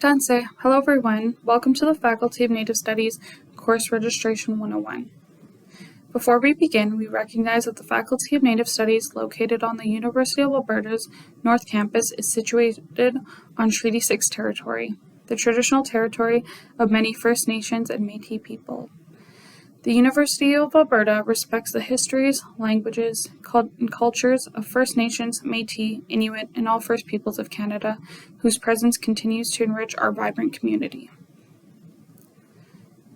Danse. Hello everyone. Welcome to the Faculty of Native Studies Course Registration 101. Before we begin, we recognize that the Faculty of Native Studies, located on the University of Alberta's North Campus, is situated on Treaty 6 territory, the traditional territory of many First Nations and Métis people. The University of Alberta respects the histories, languages, and cultures of First Nations, Métis, Inuit, and all First Peoples of Canada, whose presence continues to enrich our vibrant community.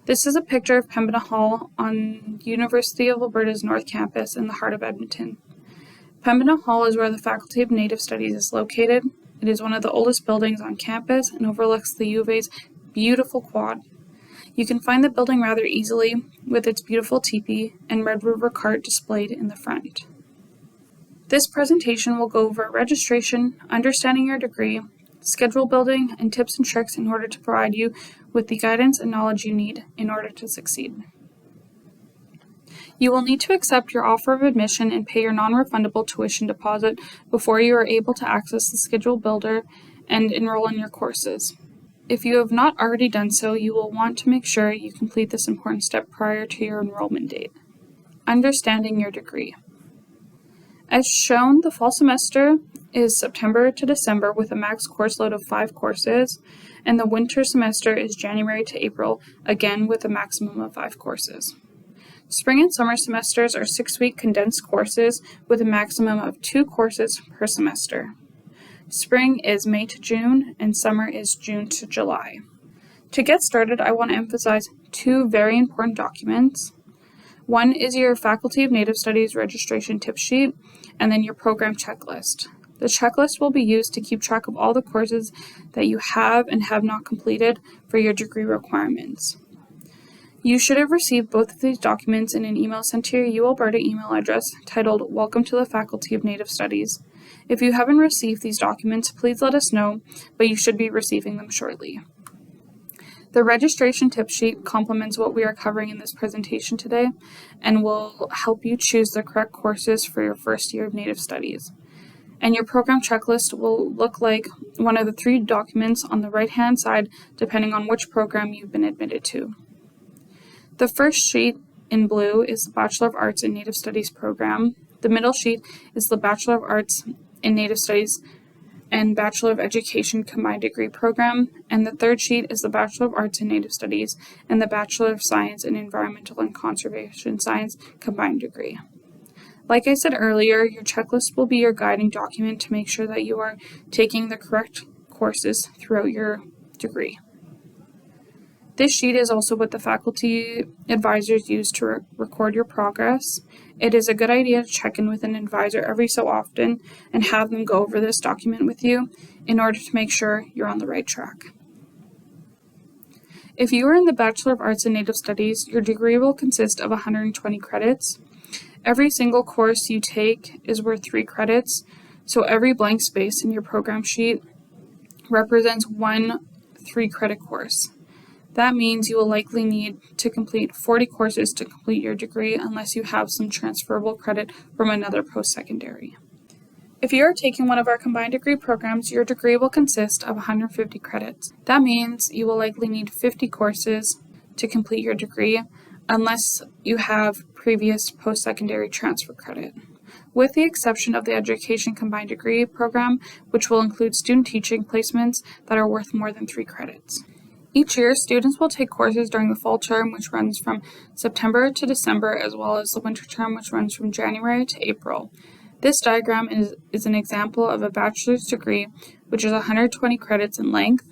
This is a picture of Pembina Hall on University of Alberta's North Campus in the heart of Edmonton. Pembina Hall is where the Faculty of Native Studies is located. It is one of the oldest buildings on campus and overlooks the U of A's beautiful quad. You can find the building rather easily with its beautiful teepee and Red River cart displayed in the front. This presentation will go over registration, understanding your degree, schedule building, and tips and tricks in order to provide you with the guidance and knowledge you need in order to succeed. You will need to accept your offer of admission and pay your non-refundable tuition deposit before you are able to access the schedule builder and enroll in your courses. If you have not already done so, you will want to make sure you complete this important step prior to your enrollment date. Understanding your degree. As shown, the fall semester is September to December with a max course load of 5 courses, and the winter semester is January to April, again with a maximum of 5 courses. Spring and summer semesters are 6-week condensed courses with a maximum of 2 courses per semester. Spring is May to June, and summer is June to July. To get started, I want to emphasize 2 very important documents. One is your Faculty of Native Studies registration tip sheet, and then your program checklist. The checklist will be used to keep track of all the courses that you have and have not completed for your degree requirements. You should have received both of these documents in an email sent to your UAB Alberta email address titled Welcome to the Faculty of Native Studies. If you haven't received these documents, please let us know, but you should be receiving them shortly. The registration tip sheet complements what we are covering in this presentation today and will help you choose the correct courses for your first year of Native Studies. And your program checklist will look like one of the 3 documents on the right-hand side, depending on which program you've been admitted to. The first sheet in blue is the Bachelor of Arts in Native Studies program. The middle sheet is the Bachelor of Arts in Native Studies and Bachelor of Education combined degree program, and the third sheet is the Bachelor of Arts in Native Studies and the Bachelor of Science in Environmental and Conservation Science combined degree. Like I said earlier, your checklist will be your guiding document to make sure that you are taking the correct courses throughout your degree. This sheet is also what the faculty advisors use to record your progress. It is a good idea to check in with an advisor every so often and have them go over this document with you in order to make sure you're on the right track. If you are in the Bachelor of Arts in Native Studies, your degree will consist of 120 credits. Every single course you take is worth 3 credits, so every blank space in your program sheet represents 1 3-credit course. That means you will likely need to complete 40 courses to complete your degree unless you have some transferable credit from another post-secondary. If you are taking one of our combined degree programs, your degree will consist of 150 credits. That means you will likely need 50 courses to complete your degree unless you have previous post-secondary transfer credit, with the exception of the Education Combined Degree program, which will include student teaching placements that are worth more than 3 credits. Each year, students will take courses during the fall term, which runs from September to December, as well as the winter term, which runs from January to April. This diagram is an example of a bachelor's degree, which is 120 credits in length,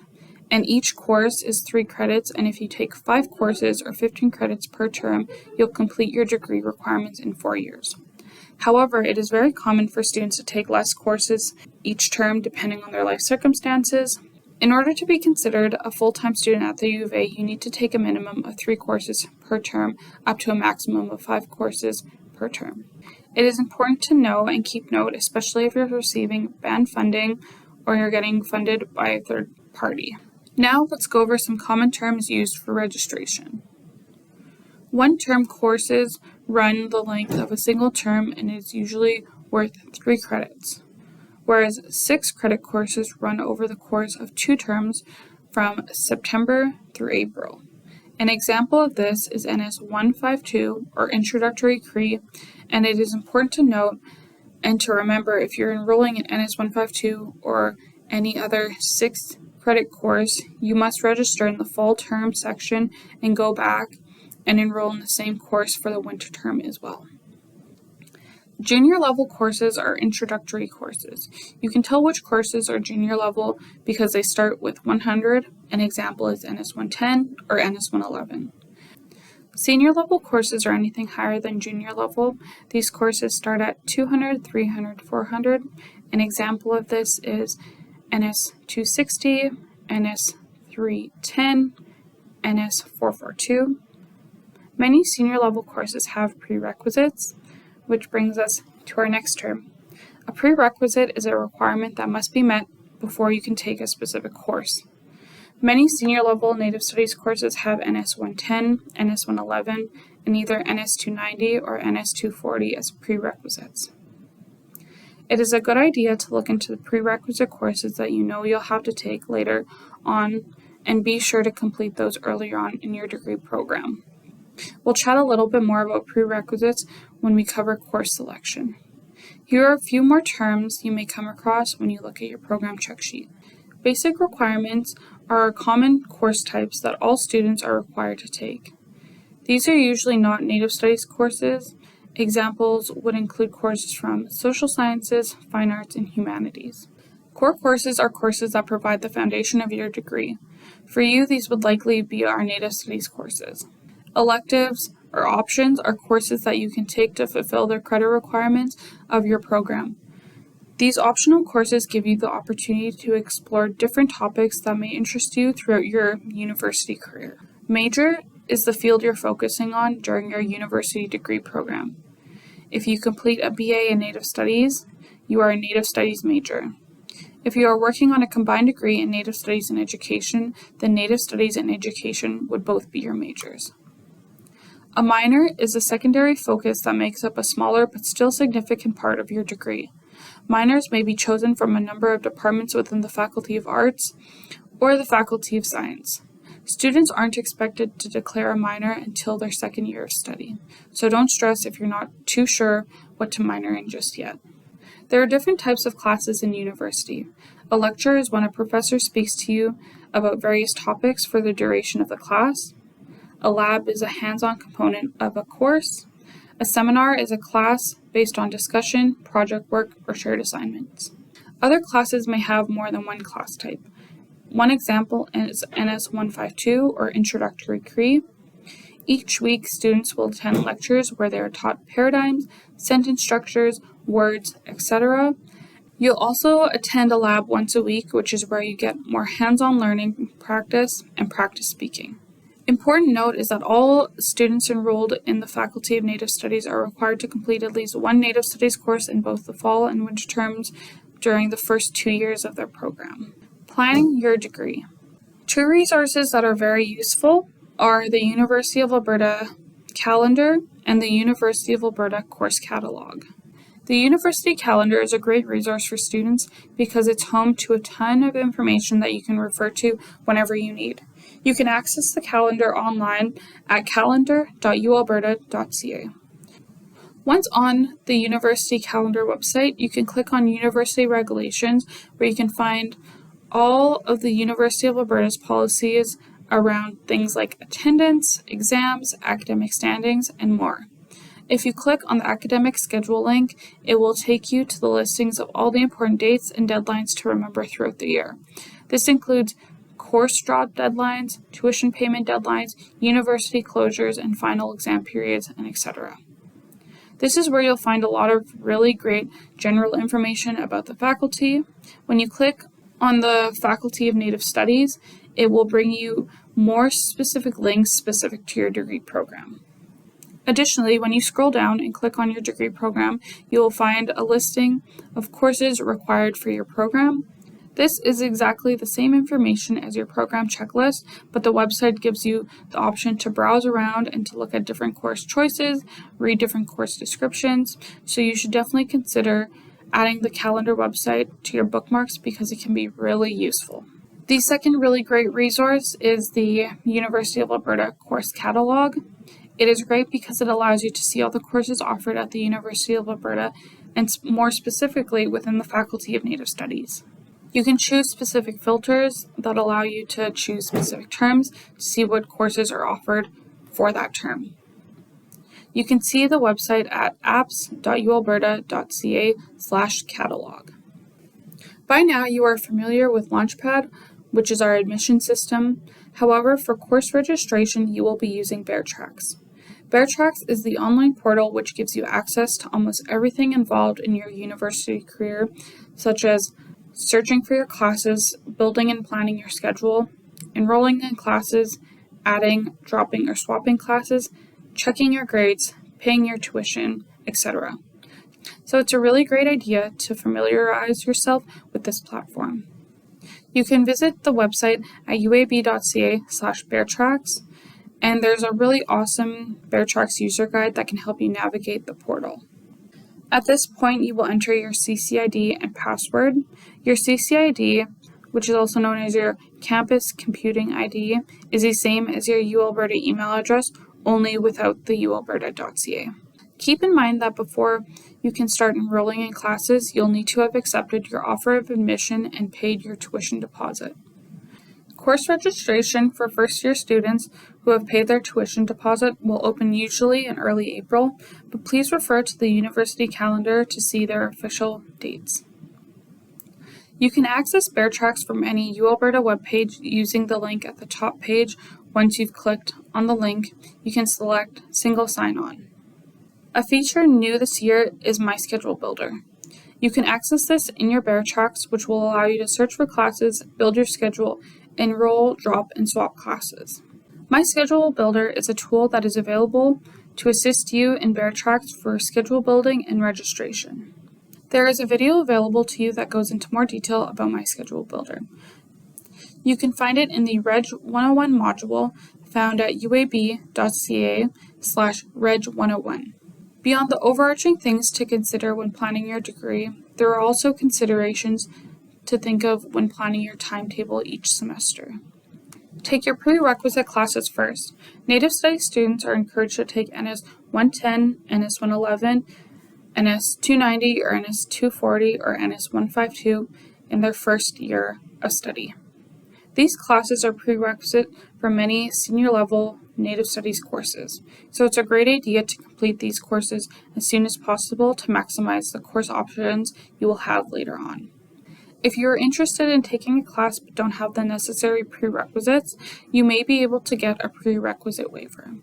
and each course is 3 credits, and if you take 5 courses or 15 credits per term, you'll complete your degree requirements in 4 years. However, it is very common for students to take less courses each term depending on their life circumstances. In order to be considered a full-time student at the U of A, you need to take a minimum of 3 courses per term, up to a maximum of 5 courses per term. It is important to know and keep note, especially if you're receiving band funding or you're getting funded by a third party. Now let's go over some common terms used for registration. 1-term courses run the length of a single term and is usually worth 3 credits. whereas 6 credit courses run over the course of 2 terms from September through April. An example of this is NS 152 or Introductory CRE, and it is important to note and to remember if you're enrolling in NS 152 or any other 6th credit course, you must register in the fall term section and go back and enroll in the same course for the winter term as well. Junior level courses are introductory courses. You can tell which courses are junior level because they start with 100. An example is NS 110 or NS 111. Senior level courses are anything higher than junior level. These courses start at 200, 300, 400. An example of this is NS 260, NS 310, NS 442. Many senior level courses have prerequisites, which brings us to our next term. A prerequisite is a requirement that must be met before you can take a specific course. Many senior level Native Studies courses have NS 110, NS 111, and either NS 290 or NS 240 as prerequisites. It is a good idea to look into the prerequisite courses that you know you'll have to take later on and be sure to complete those earlier on in your degree program. We'll chat a little bit more about prerequisites when we cover course selection. Here are a few more terms you may come across when you look at your program check sheet. Basic requirements are common course types that all students are required to take. These are usually not Native Studies courses. Examples would include courses from social sciences, fine arts, and humanities. Core courses are courses that provide the foundation of your degree. For you, these would likely be our Native Studies courses. Electives or options are courses that you can take to fulfill the credit requirements of your program. These optional courses give you the opportunity to explore different topics that may interest you throughout your university career. Major is the field you're focusing on during your university degree program. If you complete a BA in Native Studies, you are a Native Studies major. If you are working on a combined degree in Native Studies and Education, then Native Studies and Education would both be your majors. A minor is a secondary focus that makes up a smaller but still significant part of your degree. Minors may be chosen from a number of departments within the Faculty of Arts or the Faculty of Science. Students aren't expected to declare a minor until their second year of study, so don't stress if you're not too sure what to minor in just yet. There are different types of classes in university. A lecture is when a professor speaks to you about various topics for the duration of the class. A lab is a hands-on component of a course. A seminar is a class based on discussion, project work, or shared assignments. Other classes may have more than one class type. One example is NS 152 or Introductory CRE. Each week, students will attend lectures where they are taught paradigms, sentence structures, words, etc. You'll also attend a lab once a week, which is where you get more hands-on learning, practice, and practice speaking. Important note is that all students enrolled in the Faculty of Native Studies are required to complete at least one Native Studies course in both the fall and winter terms during the first 2 years of their program. Planning your degree. Two resources that are very useful are the University of Alberta calendar and the University of Alberta course catalog. The university calendar is a great resource for students because it's home to a ton of information that you can refer to whenever you need. You can access the calendar online at calendar.uab.ca. Once on the university calendar website, you can click on University Regulations, where you can find all of the University of Alberta's policies around things like attendance, exams, academic standings, and more. If you click on the academic schedule link, it will take you to the listings of all the important dates and deadlines to remember throughout the year. This includes course drop deadlines, tuition payment deadlines, university closures, and final exam periods, and etc. This is where you'll find a lot of really great general information about the faculty. When you click on the Faculty of Native Studies, it will bring you more specific links specific to your degree program. Additionally, when you scroll down and click on your degree program, you will find a listing of courses required for your program. This is exactly the same information as your program checklist, but the website gives you the option to browse around and to look at different course choices, read different course descriptions, so you should definitely consider adding the calendar website to your bookmarks because it can be really useful. The second really great resource is the University of Alberta course catalog. It is great because it allows you to see all the courses offered at the University of Alberta, and more specifically within the Faculty of Native Studies. You can choose specific filters that allow you to choose specific terms to see what courses are offered for that term. You can see the website at apps.ualberta.ca/catalog. By now, you are familiar with Launchpad, which is our admission system. However, for course registration, you will be using BearTracks. BearTracks is the online portal which gives you access to almost everything involved in your university career, such as searching for your classes, building and planning your schedule, enrolling in classes, adding, dropping, or swapping classes, checking your grades, paying your tuition, etc. So it's a really great idea to familiarize yourself with this platform. You can visit the website at uab.ca/BearTracks, and there's a really awesome BearTracks user guide that can help you navigate the portal. At this point, you will enter your CCID and password. Your CCID, which is also known as your Campus Computing ID, is the same as your UAlberta email address, only without the ualberta.ca. Keep in mind that before you can start enrolling in classes, you'll need to have accepted your offer of admission and paid your tuition deposit. Course registration for first-year students who have paid their tuition deposit will open usually in early April, but please refer to the university calendar to see their official dates. You can access BearTracks from any UAlberta webpage using the link at the top page. Once you've clicked on the link, you can select Single Sign-On. A feature new this year is My Schedule Builder. You can access this in your BearTracks, which will allow you to search for classes, build your schedule, enroll, drop, and swap classes. My Schedule Builder is a tool that is available to assist you in BearTracks for schedule building and registration. There is a video available to you that goes into more detail about My Schedule Builder. You can find it in the Reg 101 module found at uab.ca/Reg 101. Beyond the overarching things to consider when planning your degree, there are also considerations to think of when planning your timetable each semester. Take your prerequisite classes first. Native Studies students are encouraged to take NS 110, NS 111, NS 290, or NS 240, or NS 152 in their first year of study. These classes are prerequisite for many senior-level Native Studies courses, so it's a great idea to complete these courses as soon as possible to maximize the course options you will have later on. If you are interested in taking a class but don't have the necessary prerequisites, you may be able to get a prerequisite waiver.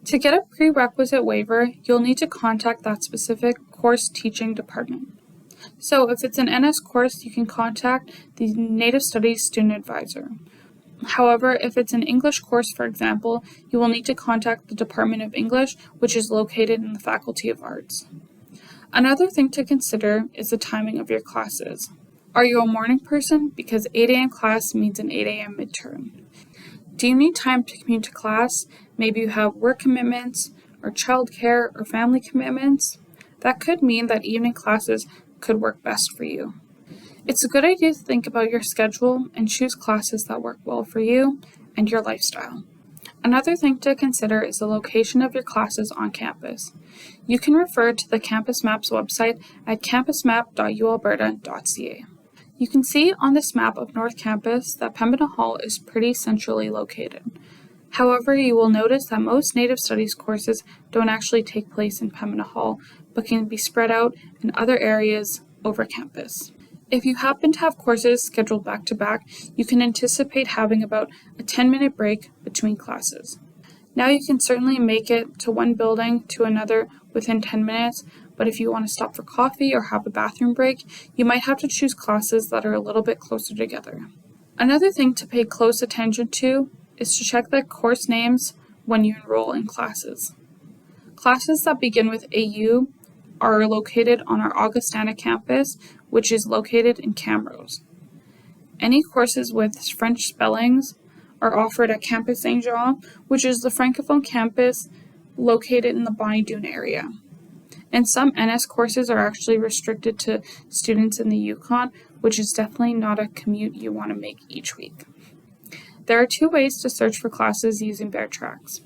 To get a prerequisite waiver, you'll need to contact that specific course teaching department. So if it's an NS course, you can contact the Native Studies Student Advisor. However, if it's an English course, for example, you will need to contact the Department of English, which is located in the Faculty of Arts. Another thing to consider is the timing of your classes. Are you a morning person? Because 8 a.m. class means an 8 a.m. midterm. Do you need time to commute to class? Maybe you have work commitments, or childcare, or family commitments. That could mean that evening classes could work best for you. It's a good idea to think about your schedule and choose classes that work well for you and your lifestyle. Another thing to consider is the location of your classes on campus. You can refer to the Campus Maps website at campusmap.ualberta.ca. You can see on this map of North Campus that Pembina Hall is pretty centrally located. However, you will notice that most Native Studies courses don't actually take place in Pembina Hall, but can be spread out in other areas over campus. If you happen to have courses scheduled back-to-back, you can anticipate having about a 10-minute break between classes. Now you can certainly make it to one building to another within 10 minutes, but if you want to stop for coffee or have a bathroom break, you might have to choose classes that are a little bit closer together. Another thing to pay close attention to is to check the course names when you enroll in classes. Classes that begin with AU are located on our Augustana campus, which is located in Camrose. Any courses with French spellings are offered at Campus Saint-Jean, which is the Francophone campus located in the Bonnie Doon area. And some NS courses are actually restricted to students in the Yukon, which is definitely not a commute you want to make each week. There are 2 ways to search for classes using Bear Tracks.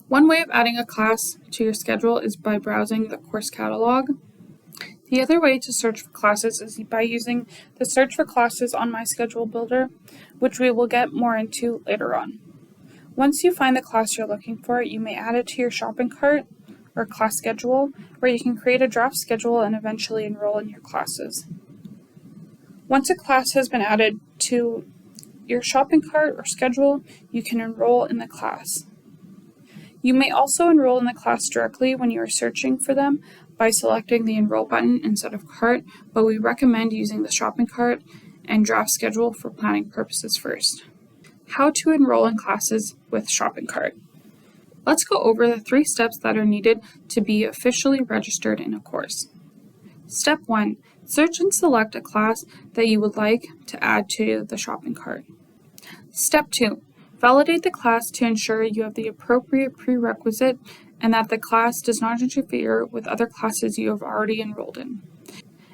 One way of adding a class to your schedule is by browsing the course catalog. The other way to search for classes is by using the Search for Classes on My Schedule Builder, which we will get more into later on. Once you find the class you're looking for, you may add it to your shopping cart or class schedule, where you can create a draft schedule and eventually enroll in your classes. Once a class has been added to your shopping cart or schedule, you can enroll in the class. You may also enroll in the class directly when you are searching for them by selecting the Enroll button instead of Cart, but we recommend using the shopping cart and draft schedule for planning purposes first. How to enroll in classes with shopping cart. Let's go over the 3 steps that are needed to be officially registered in a course. Step 1. Search and select a class that you would like to add to the shopping cart. Step 2. Validate the class to ensure you have the appropriate prerequisite and that the class does not interfere with other classes you have already enrolled in.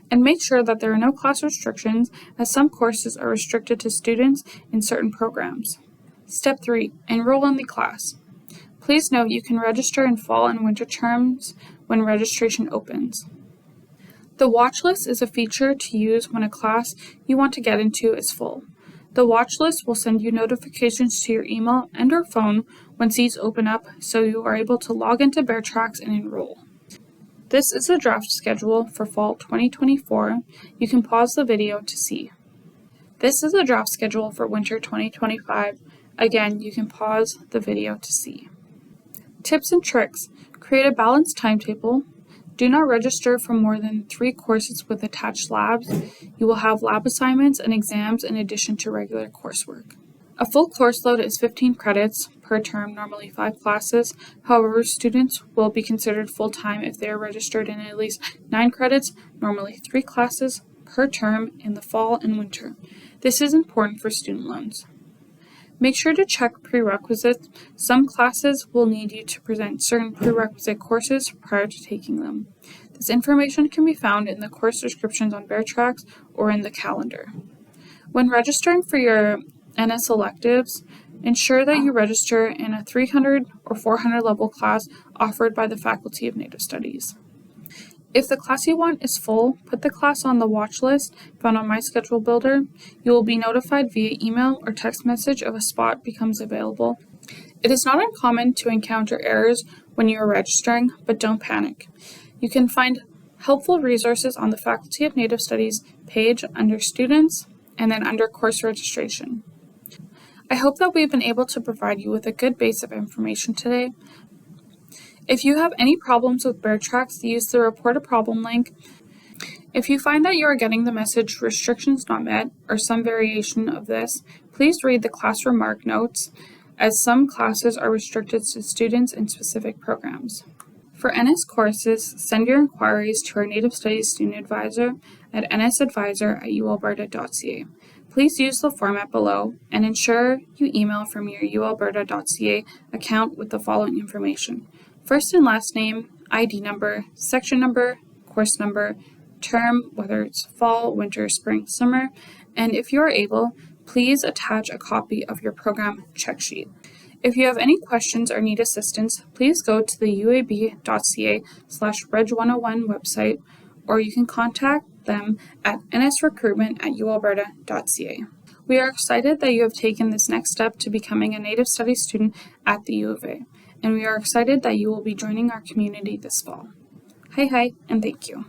And make sure that there are no class restrictions, as some courses are restricted to students in certain programs. Step 3. Enroll in the class. Please note you can register in fall and winter terms when registration opens. The watch list is a feature to use when a class you want to get into is full. The watch list will send you notifications to your email and or phone when seats open up, so you are able to log into Bear Tracks and enroll. This is a draft schedule for fall 2024. You can pause the video to see. This is a draft schedule for winter 2025. Again, you can pause the video to see. Tips and tricks. Create a balanced timetable. Do not register for more than 3 courses with attached labs. You will have lab assignments and exams in addition to regular coursework. A full course load is 15 credits per term, normally 5 classes. However, students will be considered full-time if they are registered in at least 9 credits, normally 3 classes per term in the fall and winter. This is important for student loans. Make sure to check prerequisites. Some classes will need you to present certain prerequisite courses prior to taking them. This information can be found in the course descriptions on Bear Tracks or in the calendar. When registering for your NS electives, ensure that you register in a 300 or 400 level class offered by the Faculty of Native Studies. If the class you want is full, put the class on the watch list found on My Schedule Builder. You will be notified via email or text message if a spot becomes available. It is not uncommon to encounter errors when you are registering, but don't panic. You can find helpful resources on the Faculty of Native Studies page under Students and then under Course Registration. I hope that we've been able to provide you with a good base of information today. If you have any problems with Bear Tracks, use the Report a Problem link. If you find that you are getting the message restrictions not met or some variation of this, please read the class remark notes, as some classes are restricted to students in specific programs. For NS courses, send your inquiries to our Native Studies Student Advisor at nsadvisor@uab.ca. Please use the format below and ensure you email from your uab.ca account with the following information: first and last name, ID number, section number, course number, term, whether it's fall, winter, spring, summer, and if you are able, please attach a copy of your program check sheet. If you have any questions or need assistance, please go to the uab.ca/reg101 website, or you can contact them at nsrecruitment@ualberta.ca. We are excited that you have taken this next step to becoming a Native Studies student at the U of A, and we are excited that you will be joining our community this fall. Hi, and thank you.